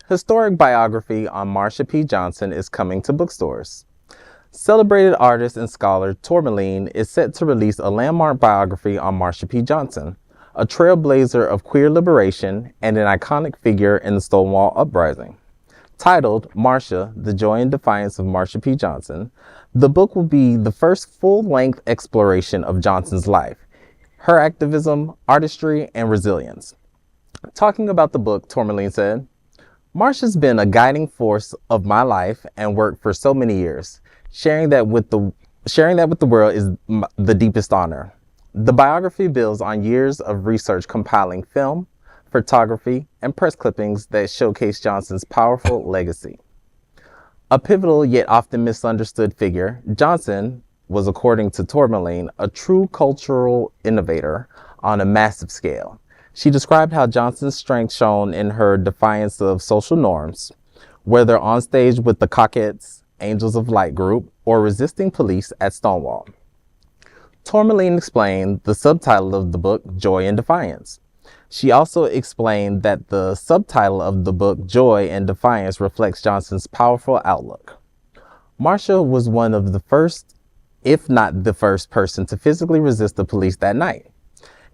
Historic biography on Marsha P. Johnson is coming to bookstores. Celebrated artist and scholar Tourmaline is set to release a landmark biography on Marsha P. Johnson, a trailblazer of queer liberation and an iconic figure in the Stonewall Uprising. Titled Marsha, The Joy and Defiance of Marsha P. Johnson, the book will be the first full-length exploration of Johnson's life, her activism, artistry, and resilience. Talking about the book, Tourmaline said, "Marsha's been a guiding force of my life and work for so many years. Sharing that with the world is the deepest honor. The biography builds on years of research compiling film, photography, and press clippings that showcase Johnson's powerful legacy. A pivotal yet often misunderstood figure, Johnson was, according to Tourmaline, a true cultural innovator on a massive scale. She described how Johnson's strength shone in her defiance of social norms, whether on stage with the Cockettes Angels of Light group or resisting police at Stonewall." Tourmaline explained the subtitle of the book, Joy and Defiance. She also explained that the subtitle of the book, Joy and Defiance, reflects Johnson's powerful outlook. Marsha was one of the first, if not the first person to physically resist the police that night.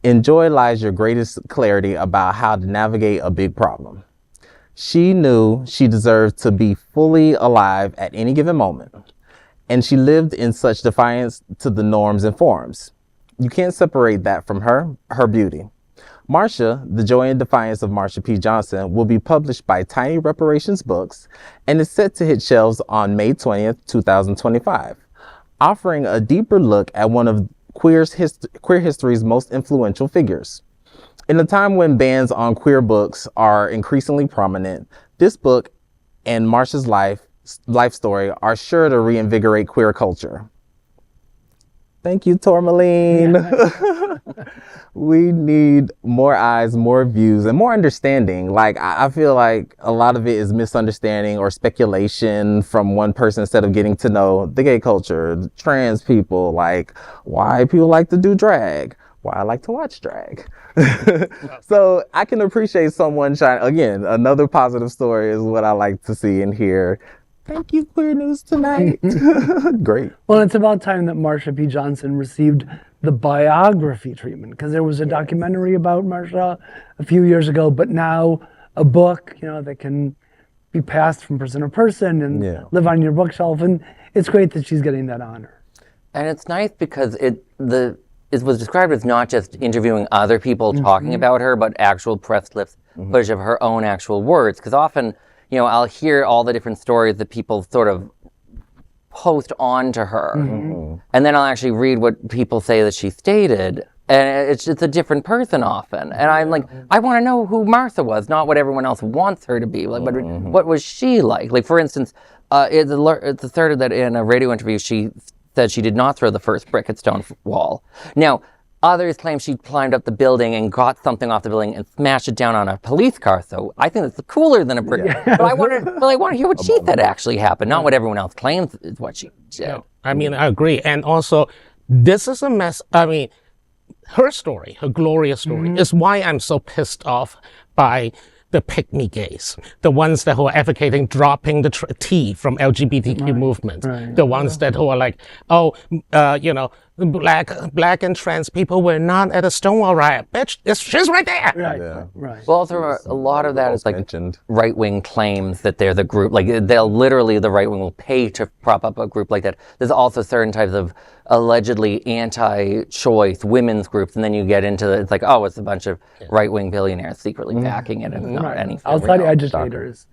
In Joy lies your greatest clarity about how to navigate a big problem. She knew she deserved to be fully alive at any given moment, and she lived in such defiance to the norms and forms. You can't separate that from her beauty. Marsha, The Joy and Defiance of Marsha P. Johnson, will be published by Tiny Reparations Books and is set to hit shelves on May 20th, 2025, offering a deeper look at one of queer history's most influential figures. In a time when bans on queer books are increasingly prominent, this book and Marsha's life story are sure to reinvigorate queer culture. Thank you, Tourmaline. Yeah. We need more eyes, more views, and more understanding. Like, I feel like a lot of it is misunderstanding or speculation from one person instead of getting to know the gay culture, the trans people, like why people like to do drag, why I like to watch drag. So I can appreciate someone shine. Again, another positive story is what I like to see and hear. Thank you, Queer News Tonight. Great. Well, it's about time that Marsha P. Johnson received the biography treatment, because there was a documentary about Marsha a few years ago, but now a book, that can be passed from person to person and live on your bookshelf, and it's great that she's getting that honor. And it's nice because it was described as not just interviewing other people talking about her, but actual press clips, footage of her own actual words, because often, I'll hear all the different stories that people sort of post on to her. And then I'll actually read what people say that she stated. And it's just a different person often. And I'm like, I want to know who Martha was, not what everyone else wants her to be. Like, but what was she like? Like, for instance, it's asserted that in a radio interview, she said she did not throw the first brick at Stonewall. Now, others claim she climbed up the building and got something off the building and smashed it down on a police car. So I think that's cooler than a brick. But I want to hear what she said actually happened, not what everyone else claims is what she did. No, I mean, I agree. And also, this is a mess. I mean, her story, her glorious story, is why I'm so pissed off by the pick-me gays, the ones that who are advocating dropping the T from LGBTQ movement, the ones that who are like, black and trans people were not at a Stonewall riot. Bitch, she's right there. Well, also a lot of that is like right-wing claims that they're the group. Like the right-wing will pay to prop up a group like that. There's also certain types of allegedly anti-choice women's groups, and then you get into it's like, oh, it's a bunch of right-wing billionaires secretly backing it, and it's not anything. Outside agitators.